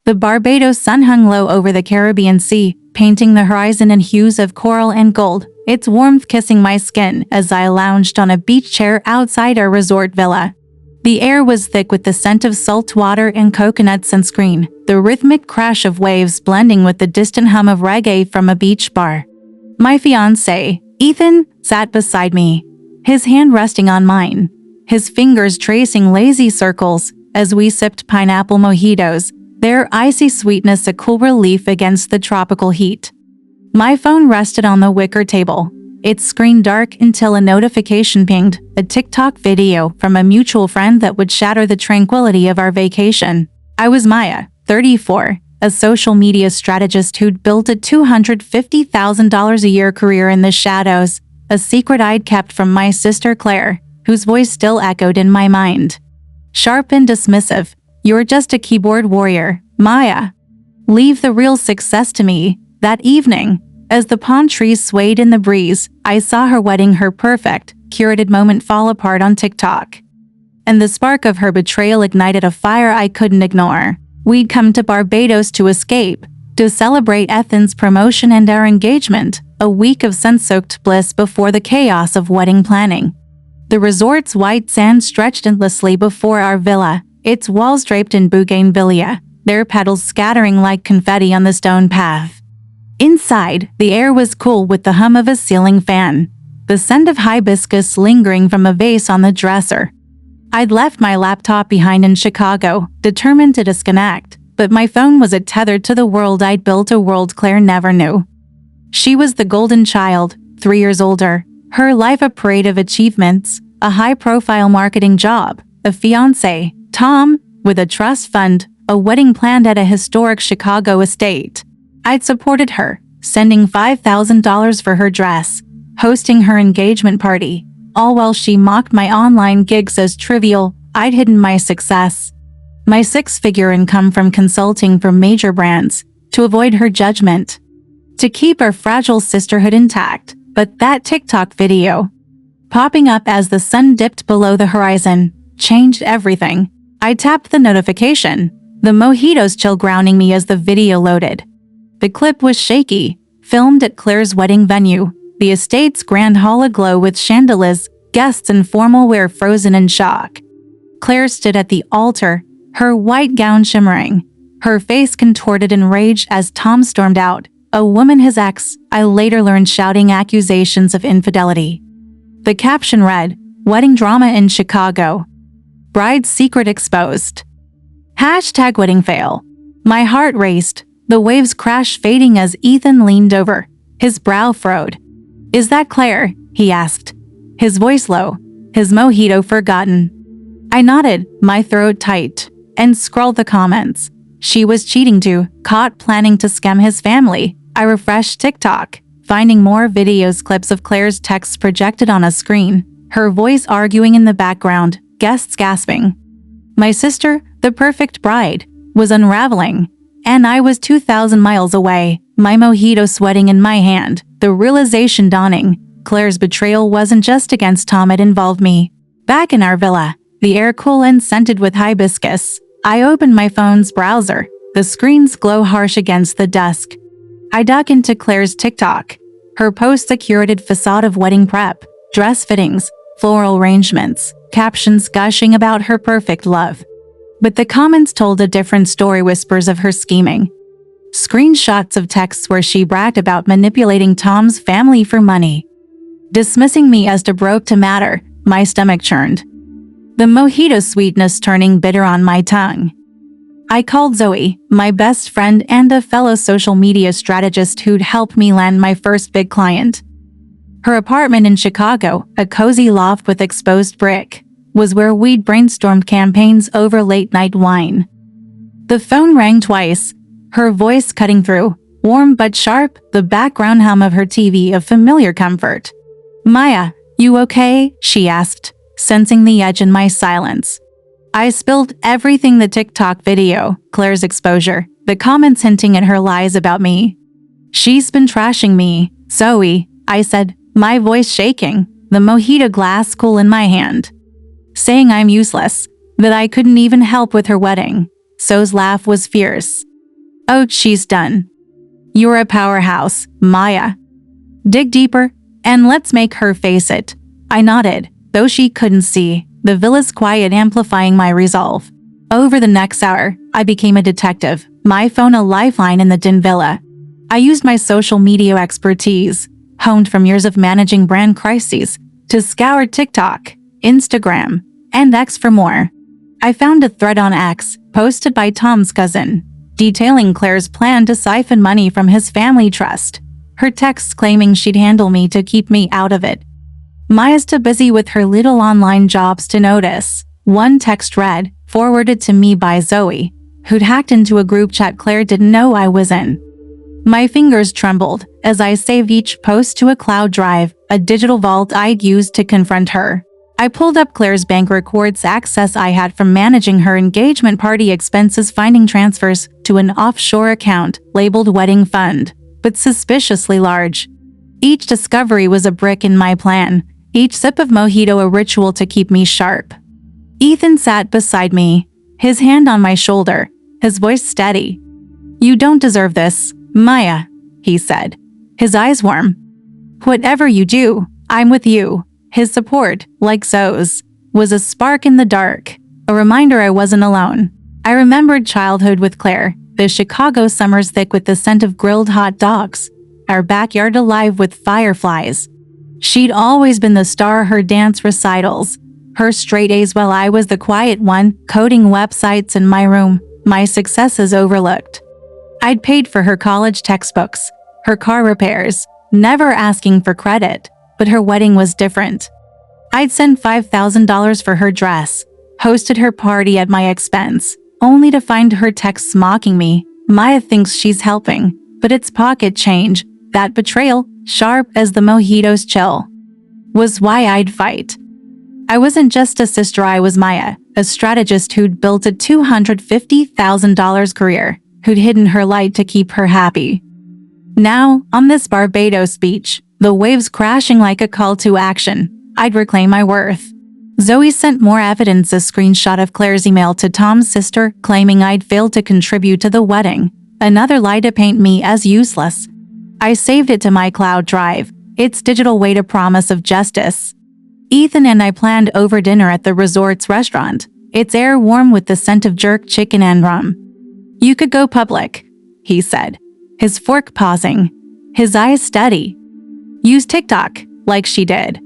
The Barbados sun hung low over the Caribbean Sea, painting the horizon in hues of coral and gold, its warmth kissing my skin as I lounged on a beach chair outside our resort villa. The air was thick with the scent of salt water and coconut sunscreen, the rhythmic crash of waves blending with the distant hum of reggae from a beach bar. My fiancé, Ethan, sat beside me, his hand resting on mine, his fingers tracing lazy circles as we sipped pineapple mojitos, their icy sweetness a cool relief against the tropical heat. My phone rested on the wicker table, its screen dark until a notification pinged, a TikTok video from a mutual friend that would shatter the tranquility of our vacation. I was Maya, 34, a social media strategist who'd built a $250,000 a year career in the shadows, a secret I'd kept from my sister Claire, whose voice still echoed in my mind. Sharp and dismissive, "You're just a keyboard warrior, Maya. Leave the real success to me." That evening, as the palm trees swayed in the breeze, I saw her wedding, her perfect, curated moment fall apart on TikTok. And the spark of her betrayal ignited a fire I couldn't ignore. We'd come to Barbados to escape, to celebrate Ethan's promotion and our engagement, a week of sun-soaked bliss before the chaos of wedding planning. The resort's white sand stretched endlessly before our villa, its walls draped in bougainvillea, their petals scattering like confetti on the stone path. Inside, the air was cool with the hum of a ceiling fan, the scent of hibiscus lingering from a vase on the dresser. I'd left my laptop behind in Chicago, determined to disconnect, but my phone was tethered to the world I'd built, a world Claire never knew. She was the golden child, 3 years older, her life a parade of achievements, a high-profile marketing job, a fiancé, Tom, with a trust fund, a wedding planned at a historic Chicago estate. I'd supported her, sending $5,000 for her dress, hosting her engagement party, all while she mocked my online gigs as trivial. I'd hidden my success, my six-figure income from consulting for major brands, to avoid her judgment, to keep our fragile sisterhood intact. But that TikTok video, popping up as the sun dipped below the horizon, changed everything. I tapped the notification, the mojitos chill grounding me as the video loaded. The clip was shaky, filmed at Claire's wedding venue, the estate's grand hall aglow with chandeliers, guests in formal wear frozen in shock. Claire stood at the altar, her white gown shimmering, her face contorted in rage as Tom stormed out, a woman his ex, I later learned, shouting accusations of infidelity. The caption read, "Wedding drama in Chicago. Bride's secret exposed." #wedding fail. My heart raced, the waves crashed, fading as Ethan leaned over, his brow furrowed. "Is that Claire?" he asked, his voice low, his mojito forgotten. I nodded, my throat tight, and scrolled the comments. She was cheating too, caught planning to scam his family. I refreshed TikTok, finding more videos, clips of Claire's texts projected on a screen, her voice arguing in the background, guests gasping. My sister, the perfect bride, was unraveling, and I was 2,000 miles away, my mojito sweating in my hand, the realization dawning. Claire's betrayal wasn't just against Tom, it involved me. Back in our villa, the air cool and scented with hibiscus, I opened my phone's browser, the screen's glow harsh against the dusk. I dug into Claire's TikTok, her posts a curated facade of wedding prep, dress fittings, floral arrangements, captions gushing about her perfect love. But the comments told a different story, whispers of her scheming. Screenshots of texts where she bragged about manipulating Tom's family for money. Dismissing me as too broke to matter, my stomach churned, the mojito sweetness turning bitter on my tongue. I called Zoe, my best friend and a fellow social media strategist who'd helped me land my first big client. Her apartment in Chicago, a cozy loft with exposed brick, was where we'd brainstormed campaigns over late-night wine. The phone rang twice, her voice cutting through, warm but sharp, the background hum of her TV a familiar comfort. "Maya, you okay?" she asked, sensing the edge in my silence. I spilled everything: the TikTok video, Claire's exposure, the comments hinting at her lies about me. "She's been trashing me, Zoe," I said, my voice shaking, the mojito glass cool in my hand. "Saying I'm useless, that I couldn't even help with her wedding." Zoe's laugh was fierce. Oh, she's done. You're a powerhouse, Maya. Dig deeper, and let's make her face it. I nodded, though she couldn't see, the villa's quiet amplifying my resolve. Over the next hour, I became a detective, my phone a lifeline in the dim villa. I used my social media expertise, honed from years of managing brand crises, to scour TikTok, Instagram, and X for more. I found a thread on X, posted by Tom's cousin, detailing Claire's plan to siphon money from his family trust. Her texts claiming she'd handle me to keep me out of it. Maya's too busy with her little online jobs to notice. One text read, forwarded to me by Zoe, who'd hacked into a group chat Claire didn't know I was in. My fingers trembled as I saved each post to a cloud drive, a digital vault I'd used to confront her. I pulled up Claire's bank records, access I had from managing her engagement party expenses, finding transfers to an offshore account labeled Wedding Fund, but suspiciously large. Each discovery was a brick in my plan, each sip of mojito a ritual to keep me sharp. Ethan sat beside me, his hand on my shoulder, his voice steady. "You don't deserve this, Maya," he said, his eyes warm. "Whatever you do, I'm with you." His support, like Zoe's, was a spark in the dark, a reminder I wasn't alone. I remembered childhood with Claire, the Chicago summers thick with the scent of grilled hot dogs, our backyard alive with fireflies. She'd always been the star of her dance recitals, her straight A's while I was the quiet one, coding websites in my room, my successes overlooked. I'd paid for her college textbooks, her car repairs, never asking for credit, but her wedding was different. I'd sent $5,000 for her dress, hosted her party at my expense, only to find her texts mocking me. Maya thinks she's helping, but it's pocket change. That betrayal, sharp as the mojito's chill, was why I'd fight. I wasn't just a sister, I was Maya, a strategist who'd built a $250,000 career, who'd hidden her light to keep her happy. Now, on this Barbados beach, the waves crashing like a call to action, I'd reclaim my worth. Zoe sent more evidence, a screenshot of Claire's email to Tom's sister claiming I'd failed to contribute to the wedding, another lie to paint me as useless. I saved it to my cloud drive, its digital way to promise of justice. Ethan and I planned over dinner at the resort's restaurant, its air warm with the scent of jerk chicken and rum. "You could go public," he said, his fork pausing, his eyes steady. "Use TikTok, like she did.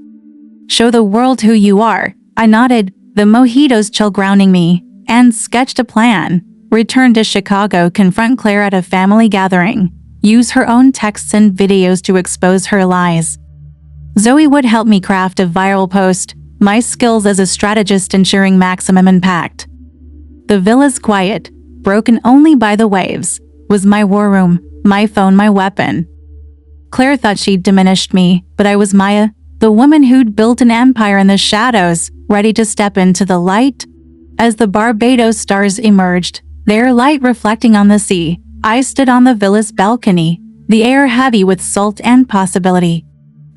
Show the world who you are." I nodded, the mojito's chill grounding me, and sketched a plan. Return to Chicago, confront Claire at a family gathering, use her own texts and videos to expose her lies. Zoe would help me craft a viral post, my skills as a strategist ensuring maximum impact. The villa's quiet, broken only by the waves, was my war room, my phone, my weapon. Claire thought she'd diminished me, but I was Maya, the woman who'd built an empire in the shadows, ready to step into the light. As the Barbados stars emerged, their light reflecting on the sea, I stood on the villa's balcony, the air heavy with salt and possibility.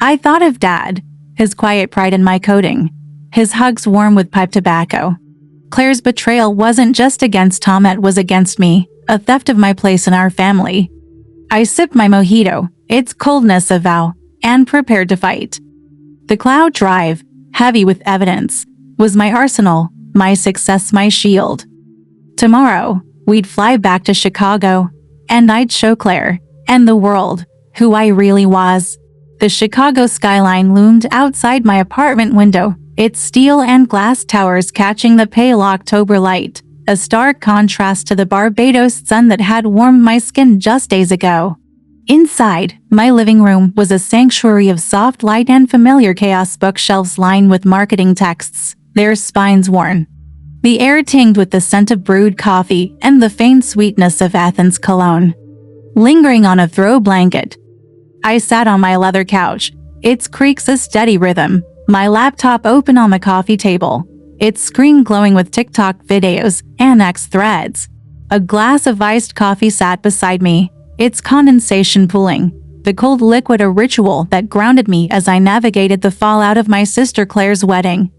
I thought of Dad, his quiet pride in my coding, his hugs warm with pipe tobacco. Claire's betrayal wasn't just against Tom, it was against me, a theft of my place in our family. I sipped my mojito, its coldness a vow, and prepared to fight. The cloud drive, heavy with evidence, was my arsenal, my success, my shield. Tomorrow, we'd fly back to Chicago, and I'd show Claire, and the world, who I really was. The Chicago skyline loomed outside my apartment window, its steel and glass towers catching the pale October light, a stark contrast to the Barbados sun that had warmed my skin just days ago. Inside, my living room was a sanctuary of soft light and familiar chaos, bookshelves lined with marketing texts, their spines worn. The air tinged with the scent of brewed coffee and the faint sweetness of Athens cologne. Lingering on a throw blanket, I sat on my leather couch, its creaks a steady rhythm, my laptop open on the coffee table, its screen glowing with TikTok videos and X threads. A glass of iced coffee sat beside me, its condensation pooling, the cold liquid a ritual that grounded me as I navigated the fallout of my sister Claire's wedding.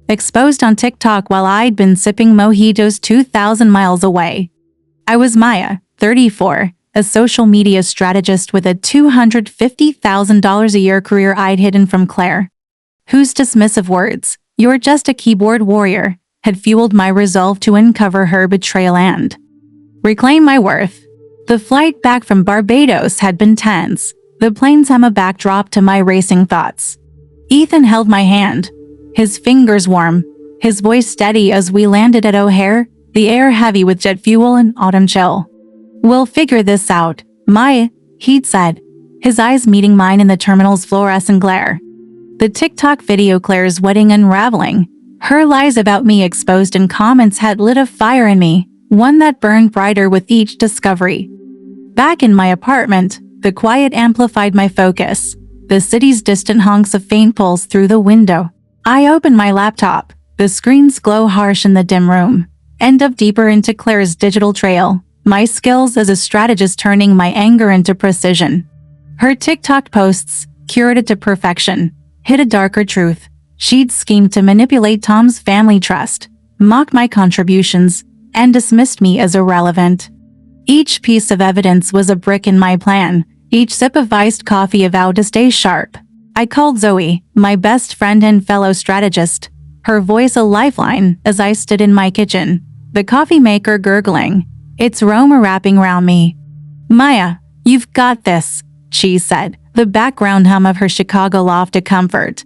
Exposed on TikTok while I'd been sipping mojitos 2,000 miles away. I was Maya, 34, a social media strategist with a $250,000 a year career I'd hidden from Claire, whose dismissive words, "You're just a keyboard warrior," had fueled my resolve to uncover her betrayal and reclaim my worth. The flight back from Barbados had been tense, the plane's a backdrop to my racing thoughts. Ethan held my hand, his fingers warm, his voice steady as we landed at O'Hare, the air heavy with jet fuel and autumn chill. "We'll figure this out, Maya," he'd said, his eyes meeting mine in the terminal's fluorescent glare. The TikTok video Claire's wedding unraveling, her lies about me exposed in comments had lit a fire in me, one that burned brighter with each discovery. Back in my apartment, the quiet amplified my focus, the city's distant honks of faint pulse through the window. I opened my laptop, the screen's glow harsh in the dim room, and dove deeper into Claire's digital trail, my skills as a strategist turning my anger into precision. Her TikTok posts, curated to perfection, hid a darker truth. She'd schemed to manipulate Tom's family trust, mocked my contributions, and dismissed me as irrelevant. Each piece of evidence was a brick in my plan, each sip of iced coffee a vow to stay sharp. I called Zoe, my best friend and fellow strategist, her voice a lifeline as I stood in my kitchen, the coffee maker gurgling, its aroma wrapping around me. "Maya, you've got this," she said, the background hum of her Chicago loft a comfort.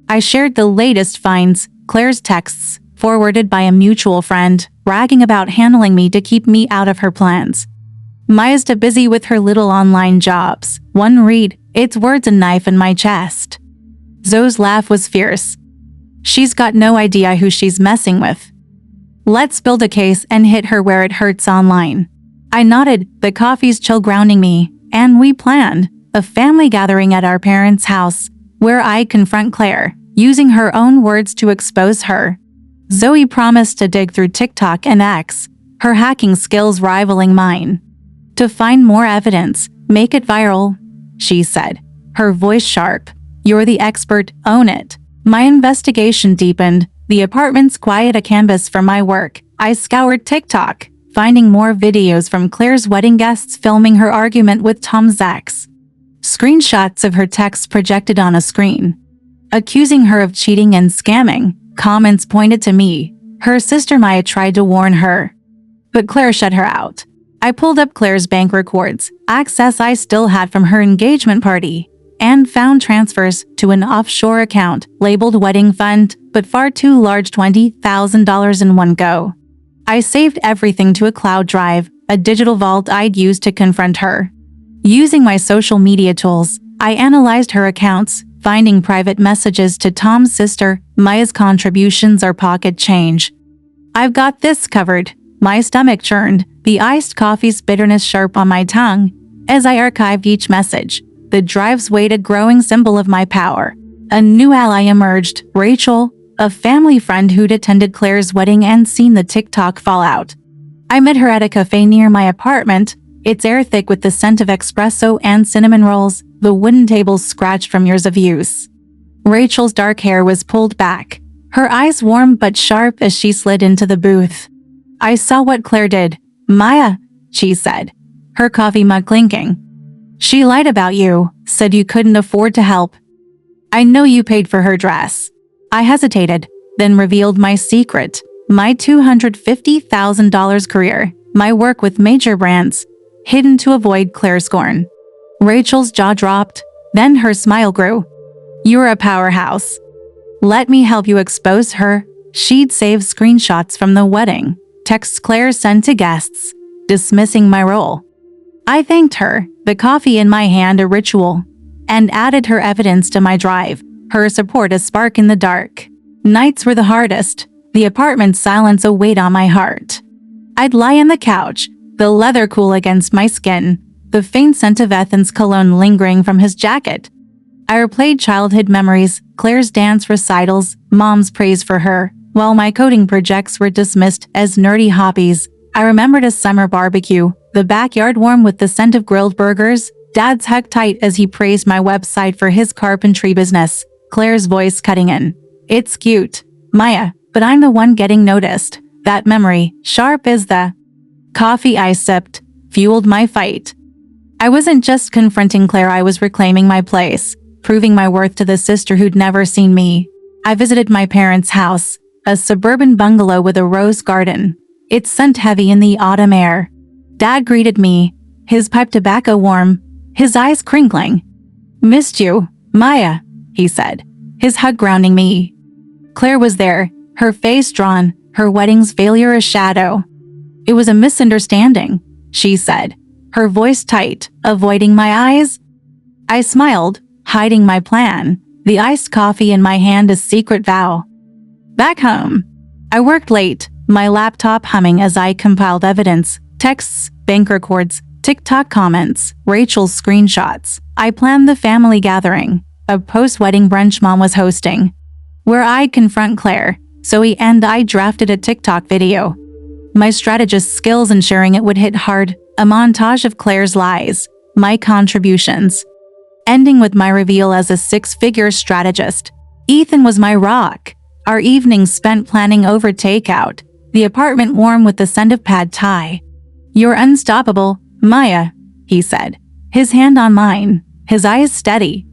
I shared the latest finds, Claire's texts, forwarded by a mutual friend, bragging about handling me to keep me out of her plans. Maya's too busy with her little online jobs. One read, its words a knife in my chest. Zoe's laugh was fierce. "She's got no idea who she's messing with. Let's build a case and hit her where it hurts online." I nodded, the coffee's chill grounding me, and we planned a family gathering at our parents' house, where I'd confront Claire, using her own words to expose her. Zoe promised to dig through TikTok and X, her hacking skills rivaling mine. "To find more evidence, make it viral," she said, her voice sharp. "You're the expert, own it." My investigation deepened, the apartment's quiet a canvas for my work. I scoured TikTok, finding more videos from Claire's wedding guests filming her argument with Tom's ex. Screenshots of her texts projected on a screen, accusing her of cheating and scamming. Comments pointed to me. Her sister Maya tried to warn her, but Claire shut her out. I pulled up Claire's bank records, access I still had from her engagement party, and found transfers to an offshore account labeled wedding fund, but far too large, $20,000 in one go. I saved everything to a cloud drive, a digital vault I'd use to confront her. Using my social media tools, I analyzed her accounts, finding private messages to Tom's sister, Maya's contributions or pocket change. "I've got this covered." My stomach churned, the iced coffee's bitterness sharp on my tongue. As I archived each message, the drive's weight a growing symbol of my power. A new ally emerged, Rachel, a family friend who'd attended Claire's wedding and seen the TikTok fallout. I met her at a cafe near my apartment, its air thick with the scent of espresso and cinnamon rolls, the wooden tables scratched from years of use. Rachel's dark hair was pulled back, her eyes warm but sharp as she slid into the booth. I saw what Claire did. "Maya," she said, her coffee mug clinking. "She lied about you, said you couldn't afford to help. I know you paid for her dress." I hesitated, then revealed my secret, my $250,000 career, my work with major brands, hidden to avoid Claire's scorn. Rachel's jaw dropped, then her smile grew. "You're a powerhouse. Let me help you expose her." She'd saved screenshots from the wedding, texts Claire sent to guests, dismissing my role. I thanked her, the coffee in my hand a ritual, and added her evidence to my drive, her support a spark in the dark. Nights were the hardest, the apartment's silence a weight on my heart. I'd lie on the couch, the leather cool against my skin, the faint scent of Ethan's cologne lingering from his jacket. I replayed childhood memories, Claire's dance recitals, Mom's praise for her, while my coding projects were dismissed as nerdy hobbies. I remembered a summer barbecue, the backyard warm with the scent of grilled burgers, Dad's hug tight as he praised my website for his carpentry business, Claire's voice cutting in. "It's cute, Maya, but I'm the one getting noticed." That memory, sharp as the coffee I sipped, fueled my fight. I wasn't just confronting Claire, I was reclaiming my place, proving my worth to the sister who'd never seen me. I visited my parents' house, a suburban bungalow with a rose garden. It scent heavy in the autumn air. Dad greeted me, his pipe tobacco warm, his eyes crinkling. "Missed you, Maya," he said, his hug grounding me. Claire was there, her face drawn, her wedding's failure a shadow. "It was a misunderstanding," she said, her voice tight, avoiding my eyes. I smiled, hiding my plan, the iced coffee in my hand a secret vow. Back home, I worked late, my laptop humming as I compiled evidence, texts, bank records, TikTok comments, Rachel's screenshots. I planned the family gathering, a post-wedding brunch Mom was hosting, where I'd confront Claire, Zoe, and I drafted a TikTok video. My strategist skills ensuring it would hit hard, a montage of Claire's lies, my contributions, ending with my reveal as a six-figure strategist. Ethan was my rock. Our evenings spent planning over takeout, the apartment warm with the scent of pad thai. "You're unstoppable, Maya," he said, his hand on mine, his eyes steady.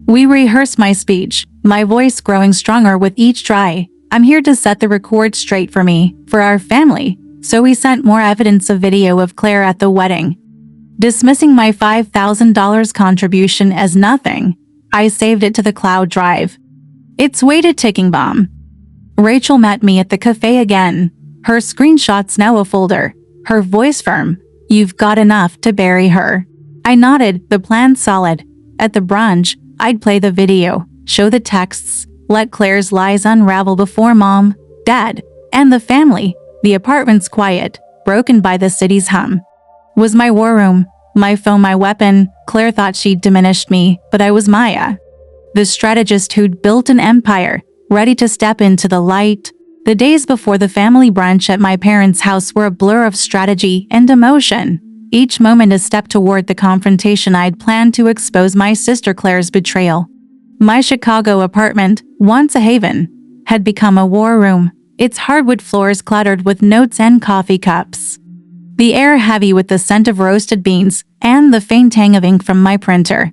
We rehearsed my speech, my voice growing stronger with each try. "I'm here to set the record straight for me, for our family." So we sent more evidence of video of Claire at the wedding. Dismissing my $5,000 contribution as nothing, I saved it to the cloud drive. Its weighted ticking bomb. Rachel met me at the cafe again, her screenshots now a folder, her voice firm. "You've got enough to bury her." I nodded, the plan solid. At the brunch, I'd play the video, show the texts, let Claire's lies unravel before Mom, Dad, and the family. The apartment's quiet, broken by the city's hum. Was my war room, my phone my weapon. Claire thought she'd diminished me, but I was Maya, the strategist who'd built an empire, ready to step into the light. The days before the family brunch at my parents' house were a blur of strategy and emotion, each moment a step toward the confrontation I'd planned to expose my sister Claire's betrayal. My Chicago apartment, once a haven, had become a war room, its hardwood floors cluttered with notes and coffee cups. The air heavy with the scent of roasted beans and the faint tang of ink from my printer.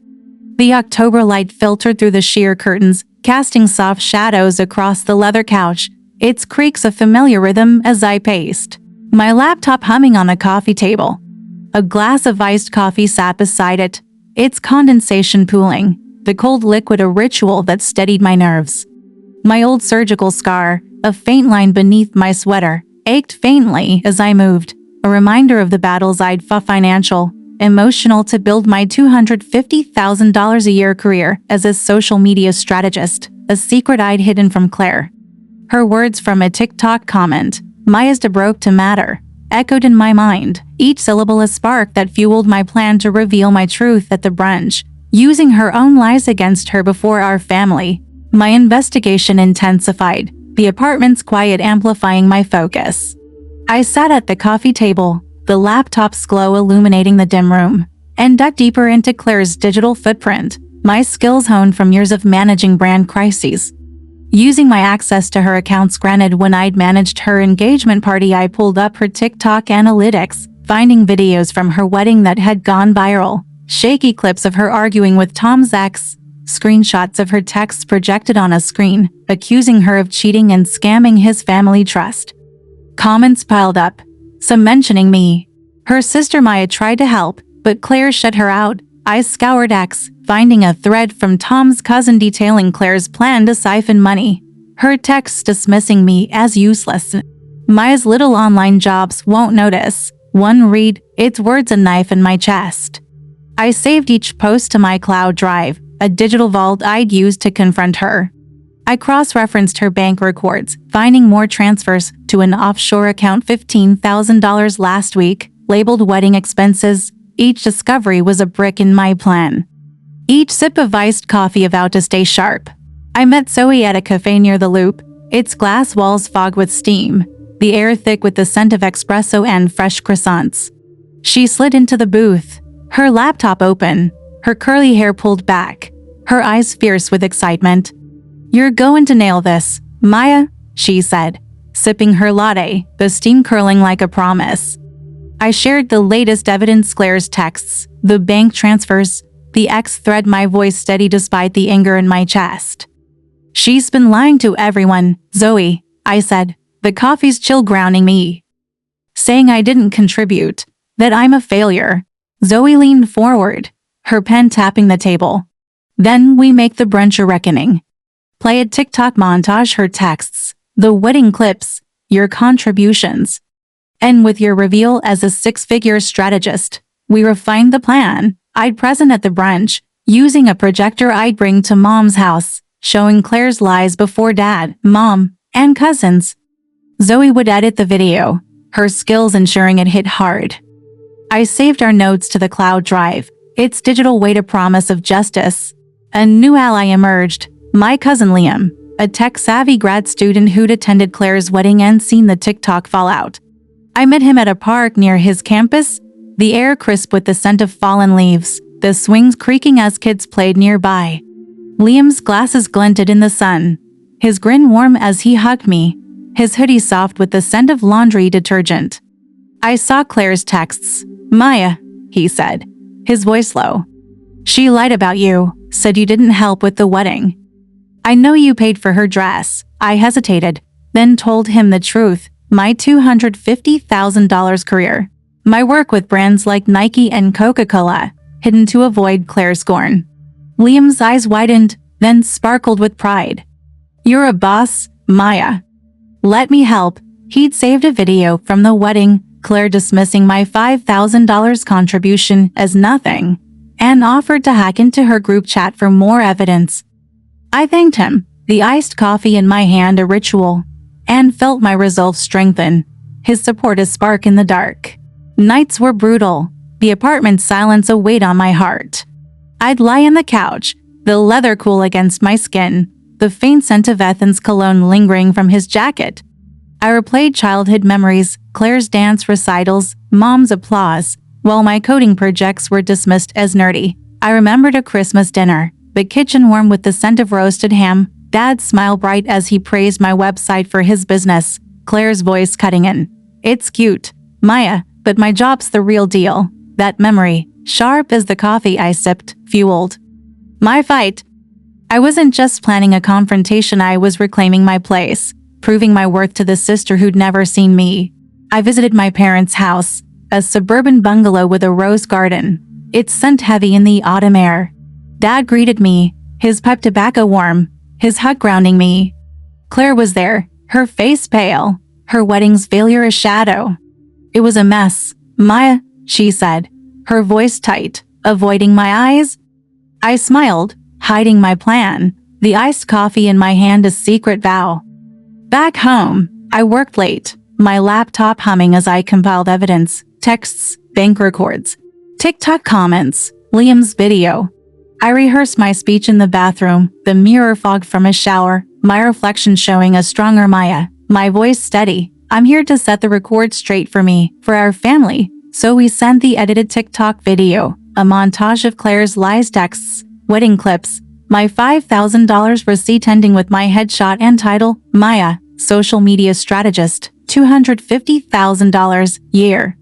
The October light filtered through the sheer curtains, casting soft shadows across the leather couch, its creaks a familiar rhythm as I paced. My laptop humming on a coffee table. A glass of iced coffee sat beside it, its condensation pooling, the cold liquid a ritual that steadied my nerves. My old surgical scar, a faint line beneath my sweater, ached faintly as I moved, a reminder of the battles I'd fought financial, emotional to build my $250,000 a year career as a social media strategist, a secret I'd hidden from Claire. Her words from a TikTok comment, "Maya's too broke to matter," echoed in my mind, each syllable a spark that fueled my plan to reveal my truth at the brunch, using her own lies against her before our family. My investigation intensified, the apartment's quiet amplifying my focus. I sat at the coffee table, the laptop's glow illuminating the dim room, and dug deeper into Claire's digital footprint, my skills honed from years of managing brand crises. Using my access to her accounts granted when I'd managed her engagement party, I pulled up her TikTok analytics, finding videos from her wedding that had gone viral, shaky clips of her arguing with Tom's ex, screenshots of her texts projected on a screen, accusing her of cheating and scamming his family trust. Comments piled up, some mentioning me. Her sister Maya tried to help, but Claire shut her out. I scoured X, finding a thread from Tom's cousin detailing Claire's plan to siphon money. Her texts dismissing me as useless. Maya's little online jobs won't notice. One read, "It's words a knife in my chest." I saved each post to my cloud drive, a digital vault I'd used to confront her. I cross-referenced her bank records, finding more transfers to an offshore account, $15,000 last week, labeled wedding expenses. Each discovery was a brick in my plan. Each sip of iced coffee vowed to stay sharp. I met Zoe at a cafe near the Loop, its glass walls fogged with steam, the air thick with the scent of espresso and fresh croissants. She slid into the booth, her laptop open, her curly hair pulled back, her eyes fierce with excitement. "You're going to nail this, Maya," she said, sipping her latte, the steam curling like a promise. I shared the latest evidence, Claire's texts, the bank transfers, the X thread, my voice steady despite the anger in my chest. She's been lying to everyone, Zoe, I said, the coffee's chill grounding me. Saying I didn't contribute, that I'm a failure. Zoe leaned forward, her pen tapping the table. Then we make the brunch a reckoning. Play a TikTok montage, her texts, the wedding clips, your contributions. And with your reveal as a six-figure strategist, we refined the plan. I'd present at the brunch, using a projector I'd bring to Mom's house, showing Claire's lies before Dad, Mom, and cousins. Zoe would edit the video, her skills ensuring it hit hard. I saved our notes to the cloud drive, its digital weight a promise of justice. A new ally emerged, my cousin Liam, a tech-savvy grad student who'd attended Claire's wedding and seen the TikTok fallout. I met him at a park near his campus, the air crisp with the scent of fallen leaves, the swings creaking as kids played nearby. Liam's glasses glinted in the sun, his grin warm as he hugged me, his hoodie soft with the scent of laundry detergent. I saw Claire's texts. Maya, he said, his voice low. She lied about you, said you didn't help with the wedding. I know you paid for her dress. I hesitated, then told him the truth, my $250,000 career. My work with brands like Nike and Coca-Cola, hidden to avoid Claire's scorn. Liam's eyes widened, then sparkled with pride. You're a boss, Maya. Let me help. He'd saved a video from the wedding, Claire dismissing my $5,000 contribution as nothing, and offered to hack into her group chat for more evidence. I thanked him, the iced coffee in my hand a ritual, and felt my resolve strengthen, his support a spark in the dark. Nights were brutal, the apartment's silence a weight on my heart. I'd lie on the couch, the leather cool against my skin, the faint scent of Ethan's cologne lingering from his jacket. I replayed childhood memories, Claire's dance recitals, Mom's applause, while my coding projects were dismissed as nerdy. I remembered a Christmas dinner, the kitchen warm with the scent of roasted ham, Dad's smile bright as he praised my website for his business, Claire's voice cutting in. It's cute, Maya, but my job's the real deal. That memory, sharp as the coffee I sipped, fueled my fight. I wasn't just planning a confrontation, I was reclaiming my place, proving my worth to the sister who'd never seen me. I visited my parents' house, a suburban bungalow with a rose garden, its scent heavy in the autumn air. Dad greeted me, his pipe tobacco warm, his hug grounding me. Claire was there, her face pale, her wedding's failure a shadow. It was a mess, Maya, she said, her voice tight, avoiding my eyes. I smiled, hiding my plan, the iced coffee in my hand a secret vow. Back home, I worked late, my laptop humming as I compiled evidence, texts, bank records, TikTok comments, Liam's video. I rehearsed my speech in the bathroom, the mirror fogged from a shower, my reflection showing a stronger Maya, my voice steady. I'm here to set the record straight for me, for our family. So we sent the edited TikTok video, a montage of Claire's lies, texts, wedding clips, my $5,000 receipt ending with my headshot and title, Maya, social media strategist, $250,000 year.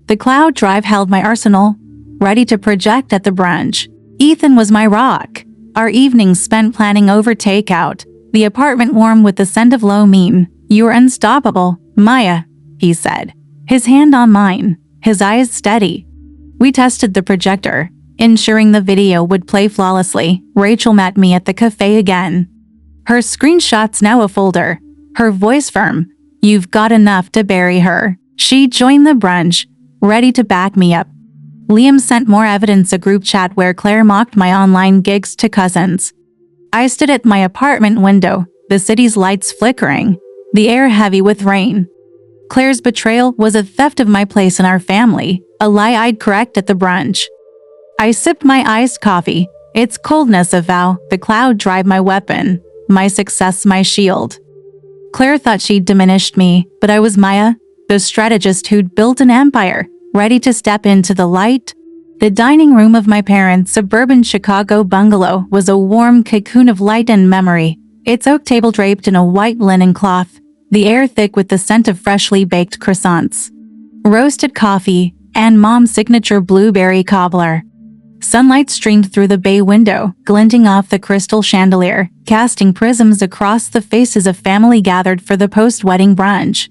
The cloud drive held my arsenal, ready to project at the brunch. Ethan was my rock. Our evenings spent planning over takeout, the apartment warm with the scent of lo mein. You're unstoppable, Maya, he said, his hand on mine, his eyes steady. We tested the projector, ensuring the video would play flawlessly. Rachel met me at the cafe again. Her screenshots now a folder, her voice firm. You've got enough to bury her. She joined the brunch, ready to back me up. Liam sent more evidence, a group chat where Claire mocked my online gigs to cousins. I stood at my apartment window, the city's lights flickering, the air heavy with rain. Claire's betrayal was a theft of my place in our family, a lie I'd correct at the brunch. I sipped my iced coffee, its coldness a vow, the cloud drive my weapon, my success my shield. Claire thought she'd diminished me, but I was Maya, the strategist who'd built an empire, ready to step into the light. The dining room of my parents' suburban Chicago bungalow was a warm cocoon of light and memory, its oak table draped in a white linen cloth, the air thick with the scent of freshly baked croissants. roasted coffee, and Mom's signature blueberry cobbler. Sunlight streamed through the bay window, glinting off the crystal chandelier, casting prisms across the faces of family gathered for the post-wedding brunch.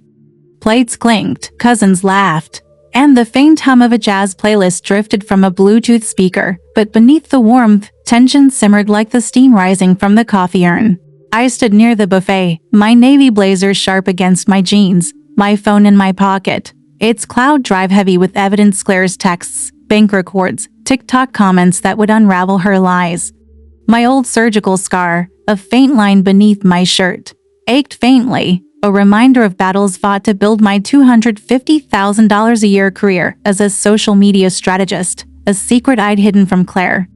Plates clinked, cousins laughed, and the faint hum of a jazz playlist drifted from a Bluetooth speaker, but beneath the warmth, tension simmered like the steam rising from the coffee urn. I stood near the buffet, my navy blazer sharp against my jeans, my phone in my pocket, its cloud drive heavy with evidence Claire's texts, bank records, TikTok comments that would unravel her lies. My old surgical scar, a faint line beneath my shirt, ached faintly, a reminder of battles fought to build my $250,000 a year career as a social media strategist, a secret I'd hidden from Claire.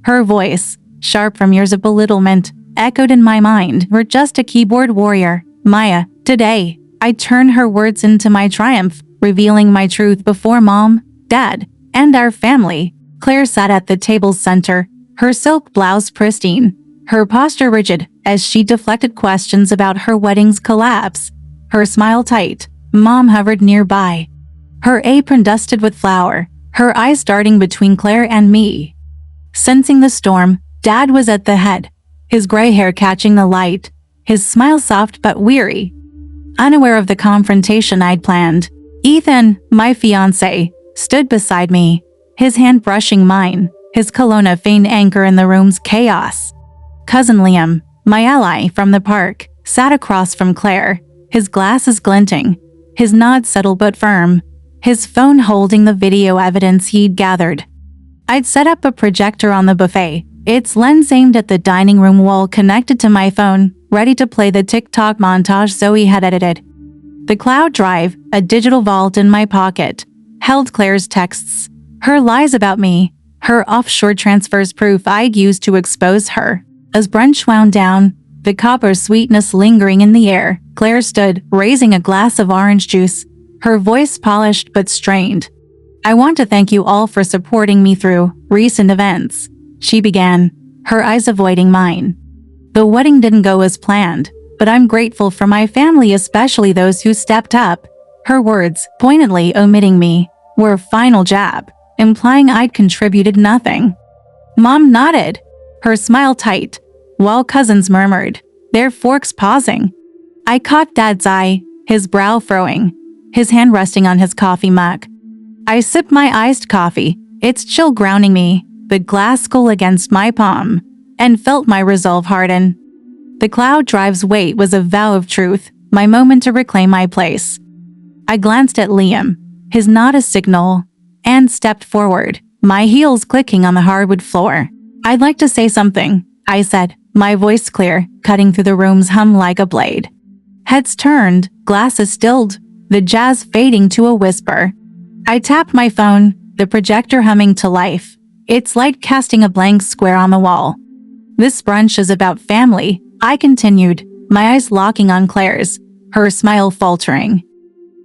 Her voice, sharp from years of belittlement, echoed in my mind. We're just a keyboard warrior, Maya. Today, I turn her words into my triumph, revealing my truth before Mom, Dad, and our family. Claire sat at the table's center, her silk blouse pristine, her posture rigid as she deflected questions about her wedding's collapse. Her smile tight, Mom hovered nearby, her apron dusted with flour, her eyes darting between Claire and me. Sensing the storm, Dad was at the head, his gray hair catching the light, his smile soft but weary. Unaware of the confrontation I'd planned, Ethan, my fiancé, stood beside me, his hand brushing mine, his cologne a faint anchor in the room's chaos. Cousin Liam, my ally from the park, sat across from Claire, his glasses glinting, his nod subtle but firm, his phone holding the video evidence he'd gathered. I'd set up a projector on the buffet, its lens aimed at the dining room wall connected to my phone, ready to play the TikTok montage Zoe had edited. The cloud drive, a digital vault in my pocket, held Claire's texts, her lies about me, her offshore transfers proof I'd used to expose her. As brunch wound down, the copper sweetness lingering in the air, Claire stood, raising a glass of orange juice, her voice polished but strained. I want to thank you all for supporting me through recent events, she began, her eyes avoiding mine. The wedding didn't go as planned, but I'm grateful for my family, especially those who stepped up. Her words, pointedly omitting me, were a final jab, implying I'd contributed nothing. Mom nodded, her smile tight, while cousins murmured, their forks pausing. I caught Dad's eye, his brow furrowing, his hand resting on his coffee mug. I sipped my iced coffee, its chill grounding me, the glass skull against my palm, and felt my resolve harden. The cloud drive's weight was a vow of truth, my moment to reclaim my place. I glanced at Liam, his nod a signal, and stepped forward, my heels clicking on the hardwood floor. I'd like to say something, I said, my voice clear, cutting through the room's hum like a blade. Heads turned, glasses stilled, the jazz fading to a whisper. I tapped my phone, the projector humming to life, its light casting a blank square on the wall. This brunch is about family, I continued, my eyes locking on Claire's, her smile faltering.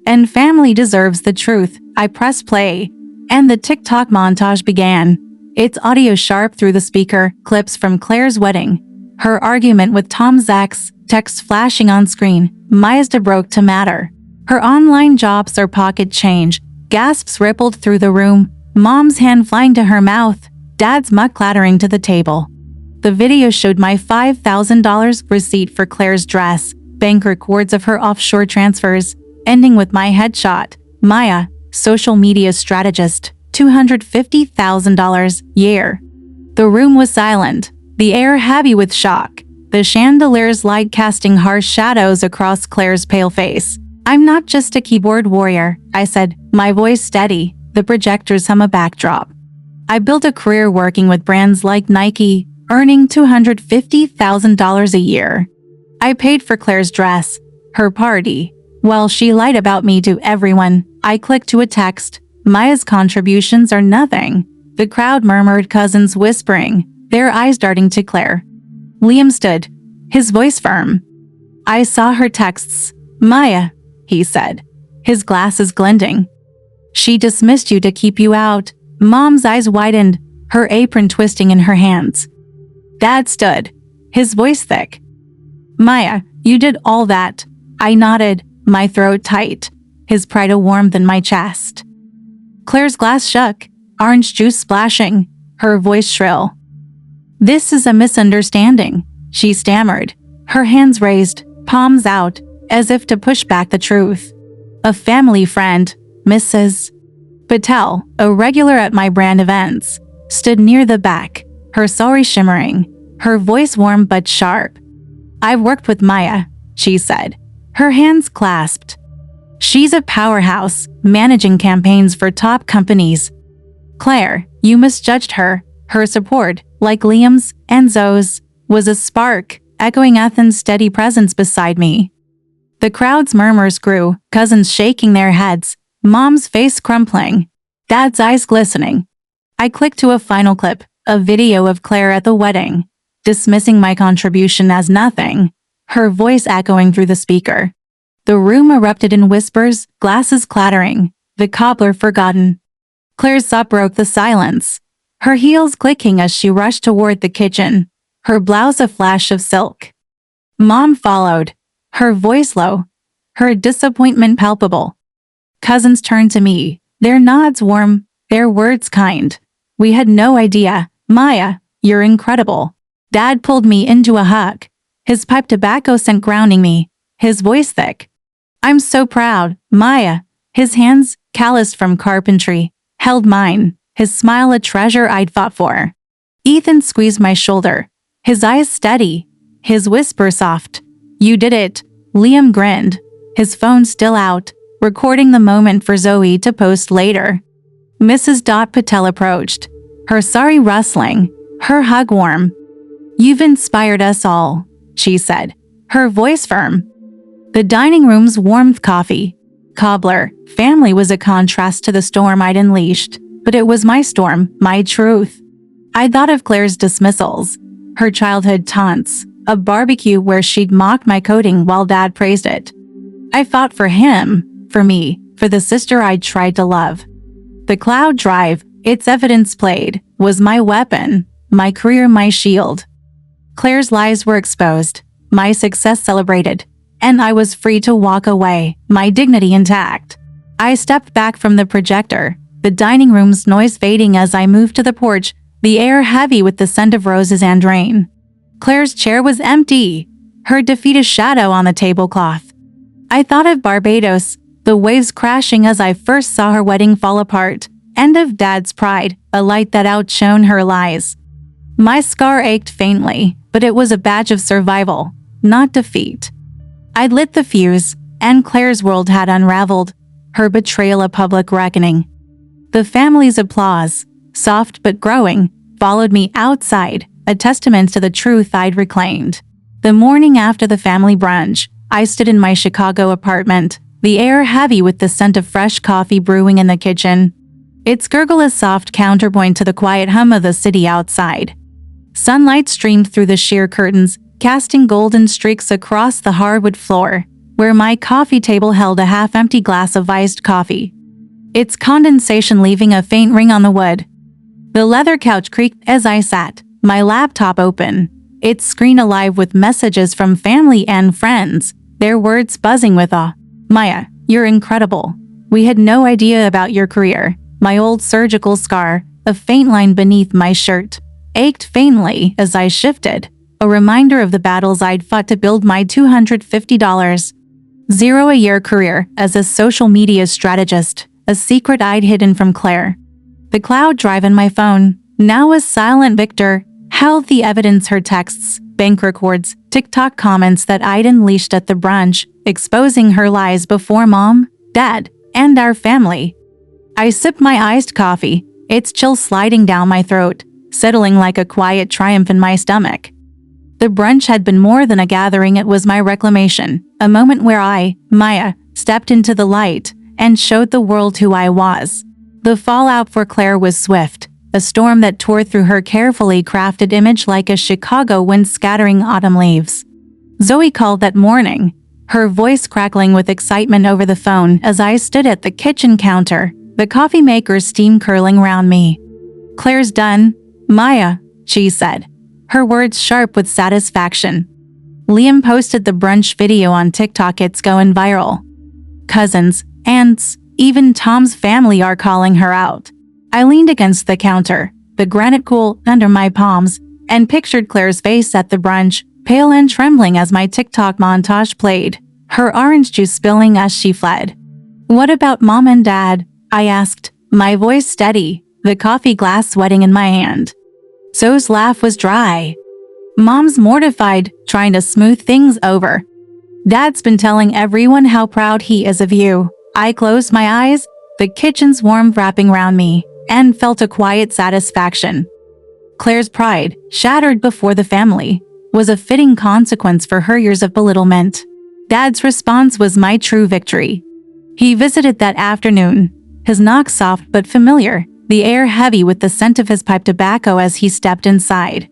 And family deserves the truth. I pressed play, and the TikTok montage began, its audio sharp through the speaker, clips from Claire's wedding, her argument with Tom Zach's, text flashing on screen, Maya's broke to matter, her online jobs or pocket change, gasps rippled through the room, Mom's hand flying to her mouth, Dad's mug clattering to the table. The video showed my $5,000 receipt for Claire's dress, bank records of her offshore transfers, ending with my headshot, Maya, social media strategist, $250,000 year. The room was silent, the air heavy with shock, the chandelier's light casting harsh shadows across Claire's pale face. I'm not just a keyboard warrior, I said, my voice steady, the projectors hum a backdrop. I built a career working with brands like Nike, earning $250,000 a year. I paid for Claire's dress, her party. While she lied about me to everyone, I clicked to a text, Maya's contributions are nothing. The crowd murmured, cousins whispering, their eyes darting to Claire. Liam stood, his voice firm. I saw her texts. Maya, he said, his glasses glinting. She dismissed you to keep you out. Mom's eyes widened, her apron twisting in her hands. Dad stood, his voice thick. Maya, you did all that. I nodded, my throat tight. his pride a warmth in my chest. Claire's glass shook, orange juice splashing, her voice shrill. "This is a misunderstanding," she stammered, her hands raised, palms out, as if to push back the truth. "A family friend, Mrs. Patel, a regular at my brand events, stood near the back, her sorry shimmering, her voice warm but sharp. "I've worked with Maya," she said, her hands clasped. "She's a powerhouse, managing campaigns for top companies. Claire, you misjudged her. Her support, like Liam's and Zoe's, was a spark, echoing Ethan's steady presence beside me." The crowd's murmurs grew, cousins shaking their heads, Mom's face crumpling, Dad's eyes glistening. I clicked to a final clip, a video of Claire at the wedding, dismissing my contribution as nothing, her voice echoing through the speaker. The room erupted in whispers, glasses clattering, the cobbler forgotten. Claire's sob broke the silence, her heels clicking as she rushed toward the kitchen, her blouse a flash of silk. Mom followed, her voice low, her disappointment palpable. Cousins turned to me, their nods warm, their words kind. "We had no idea. Maya, you're incredible." Dad pulled me into a hug, his pipe tobacco scent grounding me, his voice thick. "I'm so proud, Maya." His hands, calloused from carpentry, held mine, his smile a treasure I'd fought for. Ethan squeezed my shoulder, his eyes steady, his whisper soft. "You did it." Liam grinned, his phone still out, recording the moment for Zoe to post later. Mrs. Patel approached, her sari rustling, her hug warm. "You've inspired us all," she said, her voice firm. The dining room's warmth coffee, cobbler, family was a contrast to the storm I'd unleashed, but it was my storm, my truth. I thought of Claire's dismissals, her childhood taunts, a barbecue where she'd mocked my coding while Dad praised it. I fought for him, for me, for the sister I'd tried to love. The cloud drive, its evidence played, was my weapon, my career, my shield. Claire's lies were exposed, my success celebrated, and I was free to walk away, my dignity intact. I stepped back from the projector, the dining room's noise fading as I moved to the porch, the air heavy with the scent of roses and rain. Claire's chair was empty, her defeat a shadow on the tablecloth. I thought of Barbados, the waves crashing as I first saw her wedding fall apart, and of Dad's pride, a light that outshone her lies. My scar ached faintly, but it was a badge of survival, not defeat. I'd lit the fuse, and Claire's world had unraveled, her betrayal a public reckoning. The family's applause, soft but growing, followed me outside, a testament to the truth I'd reclaimed. The morning after the family brunch, I stood in my Chicago apartment, the air heavy with the scent of fresh coffee brewing in the kitchen. Its gurgle a soft counterpoint to the quiet hum of the city outside. Sunlight streamed through the sheer curtains, casting golden streaks across the hardwood floor, where my coffee table held a half-empty glass of iced coffee, its condensation leaving a faint ring on the wood. The leather couch creaked as I sat, my laptop open, its screen alive with messages from family and friends, their words buzzing with awe. "Maya, you're incredible. We had no idea about your career." My old surgical scar, a faint line beneath my shirt, ached faintly as I shifted, a reminder of the battles I'd fought to build my $250,000 a year career as a social media strategist, a secret I'd hidden from Claire. The cloud drive in my phone, now a silent victor, held the evidence: her texts, bank records, TikTok comments that I'd unleashed at the brunch, exposing her lies before Mom, Dad, and our family. I sipped my iced coffee, its chill sliding down my throat, settling like a quiet triumph in my stomach. The brunch had been more than a gathering, it was my reclamation, a moment where I, Maya, stepped into the light and showed the world who I was. The fallout for Claire was swift, a storm that tore through her carefully crafted image like a Chicago wind scattering autumn leaves. Zoe called that morning, her voice crackling with excitement over the phone as I stood at the kitchen counter, the coffee maker's steam curling round me. "Claire's done, Maya," she said, her words sharp with satisfaction. "Liam posted the brunch video on TikTok, it's going viral." Cousins, Aunts, even Tom's family are calling her out. I leaned against the counter, the granite cool under my palms, and pictured Claire's face at the brunch, pale and trembling as my TikTok montage played, her orange juice spilling as she fled. "What about Mom and Dad?" I asked, my voice steady, the coffee glass sweating in my hand. Zoe's laugh was dry. "Mom's mortified, trying to smooth things over. Dad's been telling everyone how proud he is of you." I closed my eyes, the kitchen's warmth wrapping around me, and felt a quiet satisfaction. Claire's pride, shattered before the family, was a fitting consequence for her years of belittlement. Dad's response was my true victory. He visited that afternoon, his knock soft but familiar, the air heavy with the scent of his pipe tobacco as he stepped inside.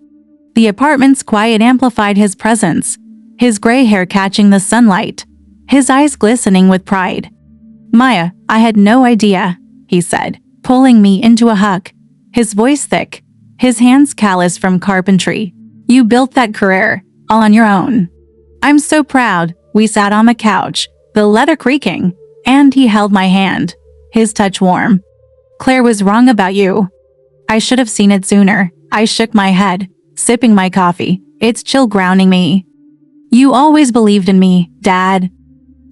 The apartment's quiet amplified his presence, his gray hair catching the sunlight, his eyes glistening with pride. "Maya, I had no idea," he said, pulling me into a hug, his voice thick, his hands calloused from carpentry. "You built that career, all on your own." "I'm so proud." We sat on the couch, the leather creaking, and he held my hand, his touch warm. "Claire was wrong about you." "I should have seen it sooner." I shook my head, sipping my coffee, its chill grounding me. "You always believed in me, Dad."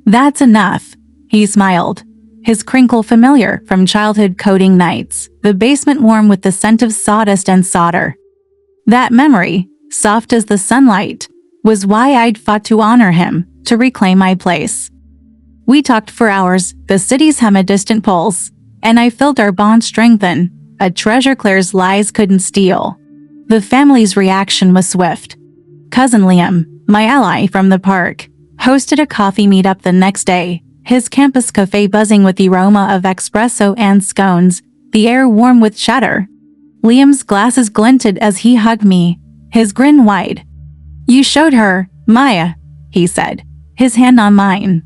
"That's enough." He smiled, his crinkle familiar from childhood coding nights, the basement warm with the scent of sawdust and solder. That memory, soft as the sunlight, was why I'd fought to honor him, to reclaim my place. We talked for hours, the city's hum a distant pulse, and I felt our bond strengthen, a treasure Claire's lies couldn't steal. The family's reaction was swift. Cousin Liam, my ally from the park, hosted a coffee meetup the next day, his campus cafe buzzing with the aroma of espresso and scones, the air warm with chatter. Liam's glasses glinted as he hugged me, his grin wide. "You showed her, Maya," he said, his hand on mine.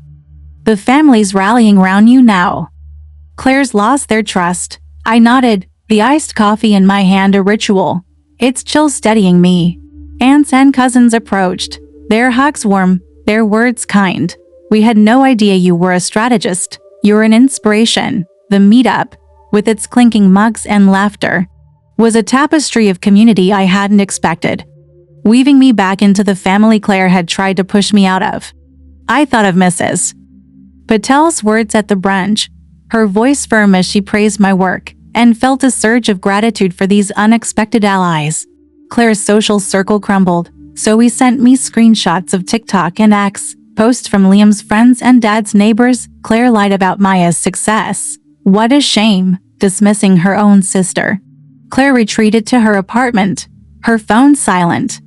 "The family's rallying round you now." Claire's lost their trust. I nodded, the iced coffee in my hand a ritual, its chill steadying me. Aunts and cousins approached, their hugs warm, their words kind. "We had no idea you were a strategist. You're an inspiration." The meetup, with its clinking mugs and laughter, was a tapestry of community I hadn't expected, weaving me back into the family Claire had tried to push me out of. I thought of Mrs. Patel's words at the brunch, her voice firm as she praised my work, and felt a surge of gratitude for these unexpected allies. Claire's social circle crumbled, so he sent me screenshots of TikTok and X, posts from Liam's friends and Dad's neighbors. Claire lied about Maya's success. What a shame, dismissing her own sister. Claire retreated to her apartment, her phone silent.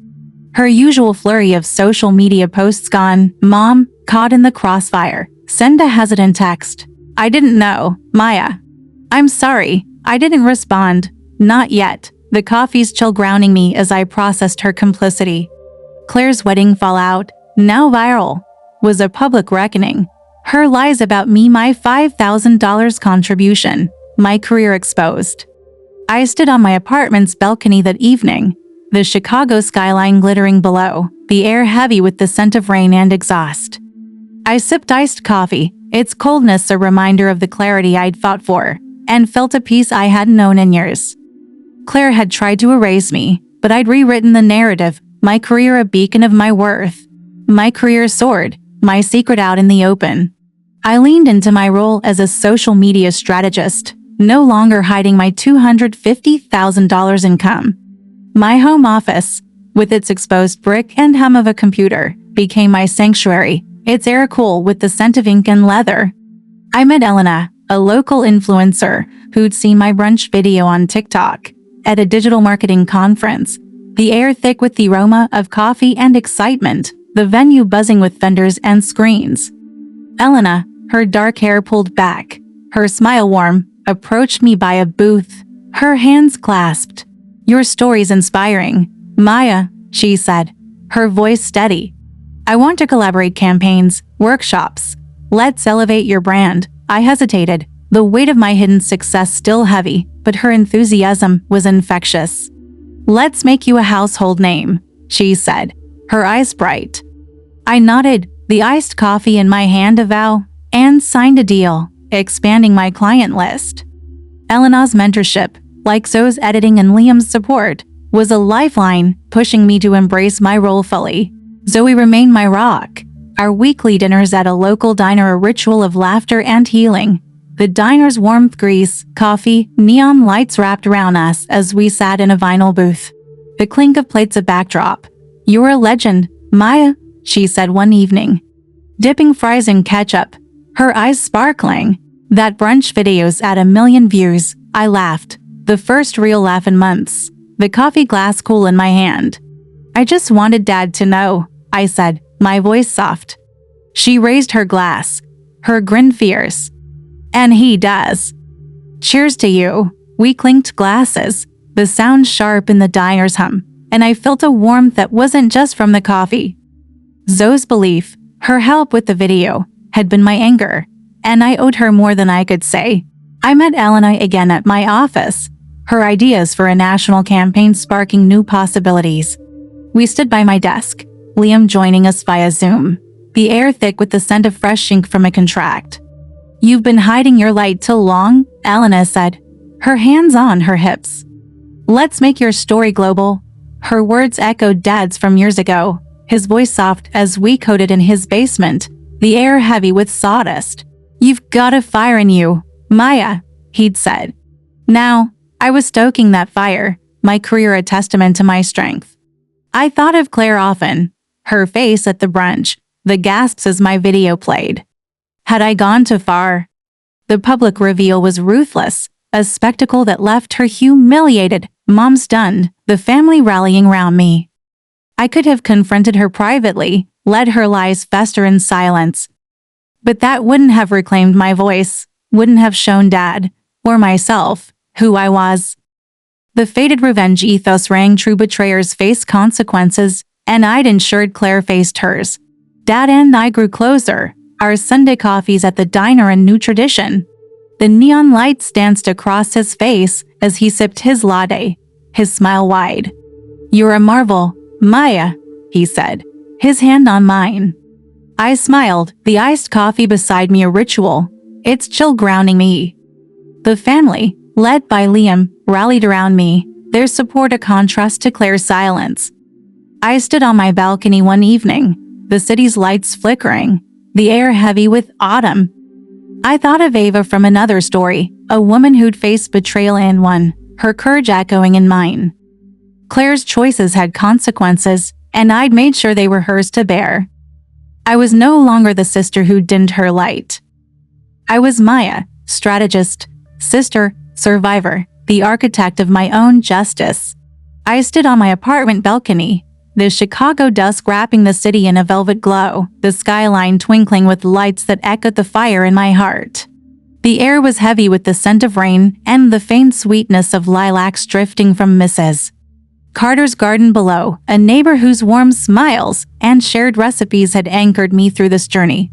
Her usual flurry of social media posts gone. Mom, caught in the crossfire. Send a hesitant text. "I didn't know, Maya." "I'm sorry, I didn't respond." "Not yet." The coffee's chill grounding me as I processed her complicity. Claire's wedding fallout, now viral, was a public reckoning. Her lies about me, my $5,000 contribution, my career exposed. I stood on my apartment's balcony that evening, the Chicago skyline glittering below, the air heavy with the scent of rain and exhaust. I sipped iced coffee, its coldness a reminder of the clarity I'd fought for, and felt a peace I hadn't known in years. Claire had tried to erase me, but I'd rewritten the narrative, my career a beacon of my worth. My career soared, my secret out in the open. I leaned into my role as a social media strategist, no longer hiding my $250,000 income. My home office, with its exposed brick and hum of a computer, became my sanctuary, its air cool with the scent of ink and leather. I met Elena, a local influencer who'd seen my brunch video on TikTok, at a digital marketing conference, the air thick with the aroma of coffee and excitement, the venue buzzing with vendors and screens. Elena, her dark hair pulled back, her smile warm, approached me by a booth, her hands clasped. "Your story's inspiring, Maya," she said, her voice steady. "I want to collaborate campaigns, workshops. Let's elevate your brand." I hesitated, the weight of my hidden success still heavy, but her enthusiasm was infectious. "Let's make you a household name," she said, her eyes bright. I nodded, the iced coffee in my hand a vow, and signed a deal. expanding my client list. Elena's mentorship, like Zoe's editing and Liam's support, was a lifeline, pushing me to embrace my role fully. Zoe remained my rock. Our weekly dinners at a local diner, a ritual of laughter and healing. The diner's warmth, grease, coffee, neon lights wrapped around us as we sat in a vinyl booth. The clink of plates a backdrop. "You're a legend, Maya," she said one evening, dipping fries in ketchup, her eyes sparkling. "That brunch video's at 1,000,000 views," I laughed. The first real laugh in months. The coffee glass cool in my hand. "I just wanted Dad to know," I said, my voice soft. She raised her glass, her grin fierce. "And he does." "Cheers to you." We clinked glasses, the sound sharp in the diner's hum, and I felt a warmth that wasn't just from the coffee. Zoe's belief, her help with the video, had been my anchor, and I owed her more than I could say. I met Elena again at my office, her ideas for a national campaign sparking new possibilities. We stood by my desk, Liam joining us via Zoom, the air thick with the scent of fresh ink from a contract. "You've been hiding your light too long," Elena said, her hands on her hips. "Let's make your story global." Her words echoed Dad's from years ago, his voice soft as we coded in his basement, the air heavy with sawdust. "You've got a fire in you, Maya," he'd said. Now, I was stoking that fire, my career a testament to my strength. I thought of Claire often, her face at the brunch, the gasps as my video played. Had I gone too far? The public reveal was ruthless, a spectacle that left her humiliated, Mom stunned, the family rallying round me. I could have confronted her privately, let her lies fester in silence. But that wouldn't have reclaimed my voice, wouldn't have shown Dad, or myself, who I was. The fated revenge ethos rang true. Betrayers face consequences, and I'd ensured Claire faced hers. Dad and I grew closer, our Sunday coffees at the diner a new tradition. The neon lights danced across his face as he sipped his latte, his smile wide. "You're a marvel, Maya," he said, his hand on mine. I smiled, the iced coffee beside me a ritual, its chill grounding me. The family, led by Liam, rallied around me, their support a contrast to Claire's silence. I stood on my balcony one evening, the city's lights flickering, the air heavy with autumn. I thought of Ava from another story, a woman who'd faced betrayal and won, her courage echoing in mine. Claire's choices had consequences, and I'd made sure they were hers to bear. I was no longer the sister who dimmed her light. I was Maya, strategist, sister, survivor, the architect of my own justice. I stood on my apartment balcony, the Chicago dusk wrapping the city in a velvet glow, the skyline twinkling with lights that echoed the fire in my heart. The air was heavy with the scent of rain and the faint sweetness of lilacs drifting from Mrs. Carter's garden below, a neighbor whose warm smiles and shared recipes had anchored me through this journey.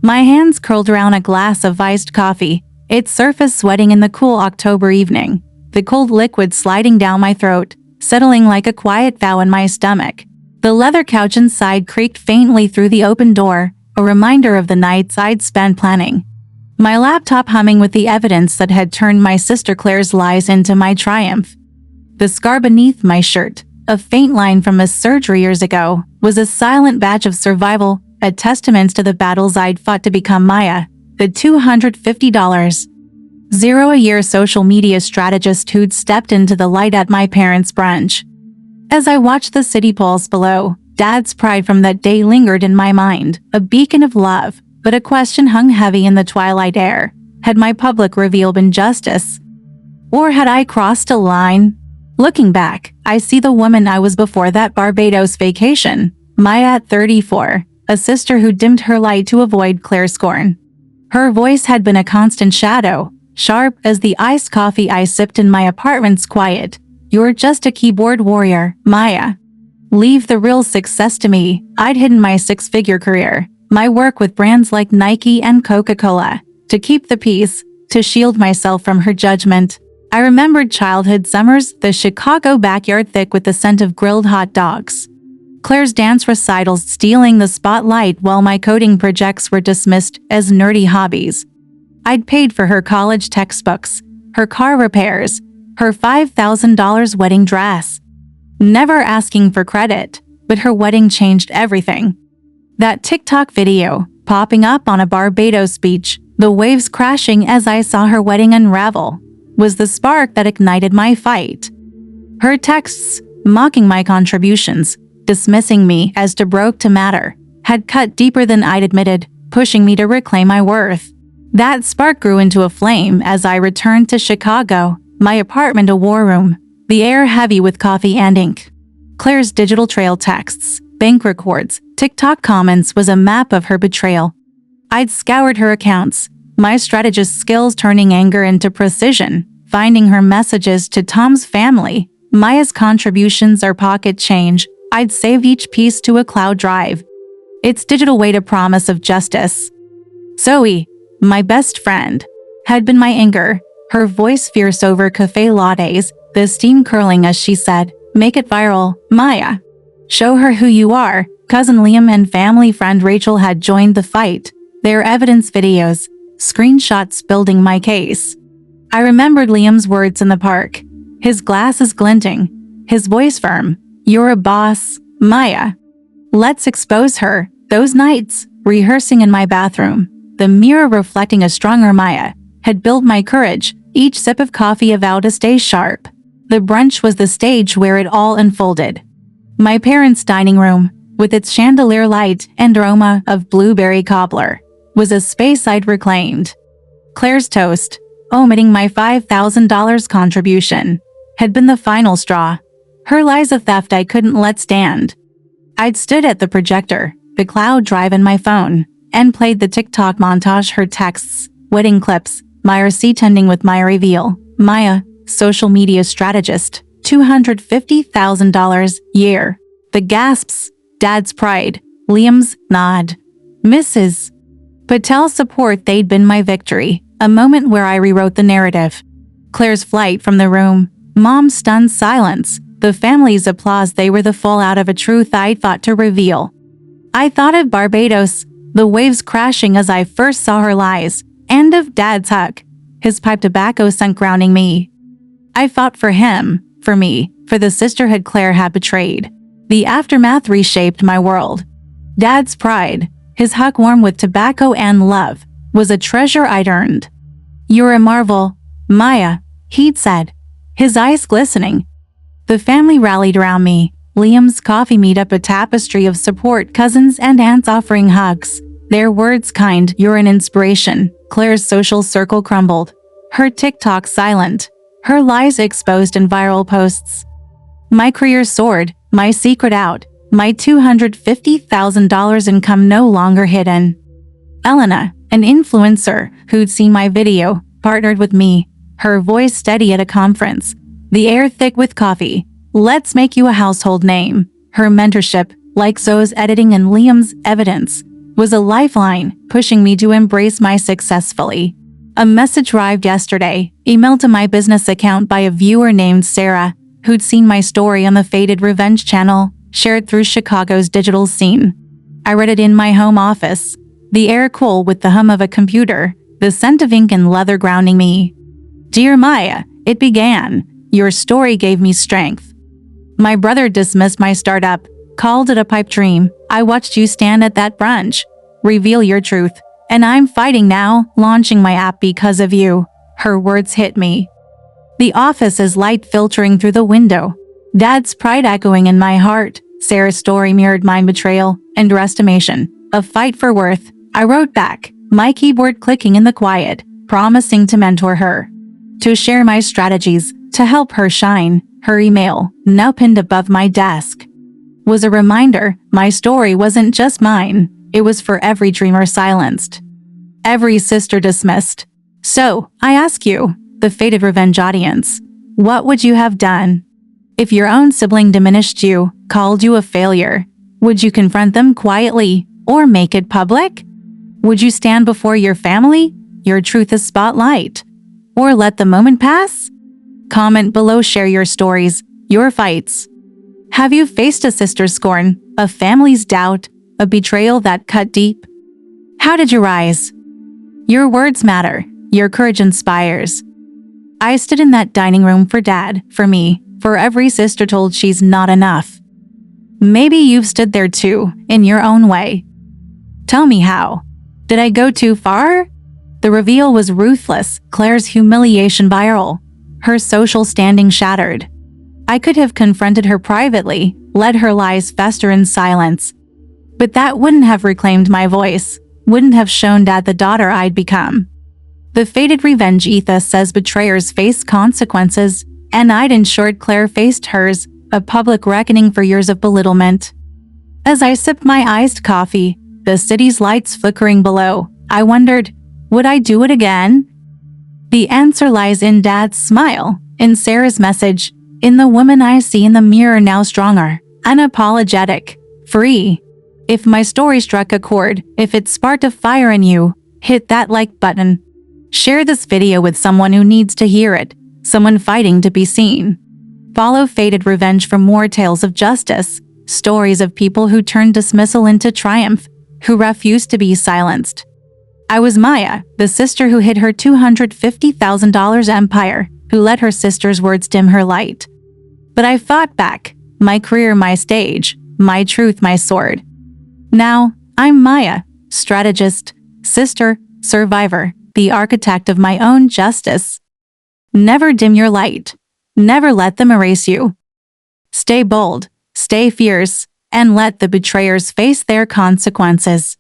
My hands curled around a glass of iced coffee, its surface sweating in the cool October evening, the cold liquid sliding down my throat, settling like a quiet vow in my stomach. The leather couch inside creaked faintly through the open door, a reminder of the nights I'd spent planning. My laptop humming with the evidence that had turned my sister Claire's lies into my triumph. The scar beneath my shirt, a faint line from a surgery years ago, was a silent badge of survival, a testament to the battles I'd fought to become Maya, the $250 a year social media strategist who'd stepped into the light at my parents' brunch. As I watched the city pulse below, Dad's pride from that day lingered in my mind, a beacon of love, but a question hung heavy in the twilight air. Had my public reveal been justice? Or had I crossed a line? Looking back, I see the woman I was before that Barbados vacation, Maya at 34, a sister who dimmed her light to avoid Claire's scorn. Her voice had been a constant shadow, sharp as the iced coffee I sipped in my apartment's quiet. "You're just a keyboard warrior, Maya. Leave the real success to me." I'd hidden my six-figure career, my work with brands like Nike and Coca-Cola, to keep the peace, to shield myself from her judgment. I remembered childhood summers, the Chicago backyard thick with the scent of grilled hot dogs. Claire's dance recitals stealing the spotlight while my coding projects were dismissed as nerdy hobbies. I'd paid for her college textbooks, her car repairs, her $5,000 wedding dress. Never asking for credit, but her wedding changed everything. That TikTok video, popping up on a Barbados beach, the waves crashing as I saw her wedding unravel, was the spark that ignited my fight. Her texts, mocking my contributions, dismissing me as too broke to matter, had cut deeper than I'd admitted, pushing me to reclaim my worth. That spark grew into a flame as I returned to Chicago, my apartment a war room, the air heavy with coffee and ink. Claire's digital trail texts, bank records, TikTok comments was a map of her betrayal. I'd scoured her accounts, my strategist skills turning anger into precision, finding her messages to Tom's family, Maya's contributions or pocket change. I'd saved each piece to a cloud drive. Its digital weight a promise of justice. Zoe, my best friend, had been my anchor, her voice fierce over cafe lattes, the steam curling as she said, "Make it viral, Maya. Show her who you are." Cousin Liam and family friend Rachel had joined the fight, their evidence videos, screenshots building my case. I remembered Liam's words in the park, his glasses glinting, his voice firm. "You're a boss, Maya. Let's expose her." Those nights, rehearsing in my bathroom, the mirror reflecting a stronger Maya, had built my courage, each sip of coffee a vow to stay sharp. The brunch was the stage where it all unfolded. My parents' dining room, with its chandelier light and aroma of blueberry cobbler, was a space I'd reclaimed. Claire's toast, omitting my $5,000 contribution, had been the final straw. Her lies of theft I couldn't let stand. I'd stood at the projector, the cloud drive in my phone, and played the TikTok montage, her texts, wedding clips, my receipt ending with my reveal. Maya, social media strategist, $250,000 year. The gasps, Dad's pride, Liam's nod. Mrs. Patel's support, they'd been my victory, a moment where I rewrote the narrative. Claire's flight from the room, Mom's stunned silence, the family's applause, they were the fallout of a truth I'd fought to reveal. I thought of Barbados, the waves crashing as I first saw her lies, and of Dad's hug, his pipe tobacco scent grounding me. I fought for him, for me, for the sisterhood Claire had betrayed. The aftermath reshaped my world. Dad's pride, his hug warm with tobacco and love, was a treasure I'd earned. "You're a marvel, Maya," he'd said, his eyes glistening. The family rallied around me, Liam's coffee meetup a tapestry of support, cousins and aunts offering hugs, their words kind. "You're an inspiration." Claire's social circle crumbled, her TikTok silent, her lies exposed in viral posts. My career soared, my secret out, my $250,000 income no longer hidden. Elena, an influencer who'd seen my video, partnered with me, her voice steady at a conference, the air thick with coffee. "Let's make you a household name." Her mentorship, like Zoe's editing and Liam's evidence, was a lifeline, pushing me to embrace my success fully. A message arrived yesterday, emailed to my business account by a viewer named Sarah, who'd seen my story on the Fated Revenge channel, shared through Chicago's digital scene. I read it in my home office, the air cool with the hum of a computer, the scent of ink and leather grounding me. "Dear Maya," it began, "your story gave me strength. My brother dismissed my startup, called it a pipe dream. I watched you stand at that brunch, reveal your truth, and I'm fighting now, launching my app because of you." Her words hit me. The office is light filtering through the window, Dad's pride echoing in my heart. Sarah's story mirrored my betrayal, underestimation, a fight for worth. I wrote back, my keyboard clicking in the quiet, promising to mentor her, to share my strategies, to help her shine. Her email, now pinned above my desk, was a reminder my story wasn't just mine, it was for every dreamer silenced, every sister dismissed. So, I ask you, the Fated Revenge audience, what would you have done? If your own sibling diminished you, called you a failure, would you confront them quietly or make it public? Would you stand before your family, your truth is spotlight, or let the moment pass? Comment below, share your stories, your fights. Have you faced a sister's scorn, a family's doubt, a betrayal that cut deep? How did you rise? Your words matter, Your courage inspires. I stood in that dining room for Dad, for me, for every sister told she's not enough. Maybe you've stood there too, in your own way. Tell me how. Did I go too far? The reveal was ruthless, Claire's humiliation viral, her social standing shattered. I could have confronted her privately, let her lies fester in silence. But that wouldn't have reclaimed my voice, wouldn't have shown Dad the daughter I'd become. The fated revenge ethos says betrayers face consequences, and I'd ensured Claire faced hers, a public reckoning for years of belittlement. As I sipped my iced coffee, the city's lights flickering below, I wondered, would I do it again? The answer lies in Dad's smile, in Sarah's message, in the woman I see in the mirror now stronger, unapologetic, free. If my story struck a chord, if it sparked a fire in you, hit that like button. Share this video with someone who needs to hear it, someone fighting to be seen. Follow Fated Revenge for more tales of justice, stories of people who turned dismissal into triumph, who refused to be silenced. I was Maya, the sister who hid her $250,000 empire, who let her sister's words dim her light. But I fought back, my career my stage, my truth my sword. Now, I'm Maya, strategist, sister, survivor, the architect of my own justice. Never dim your light. Never let them erase you. Stay bold, stay fierce, and let the betrayers face their consequences.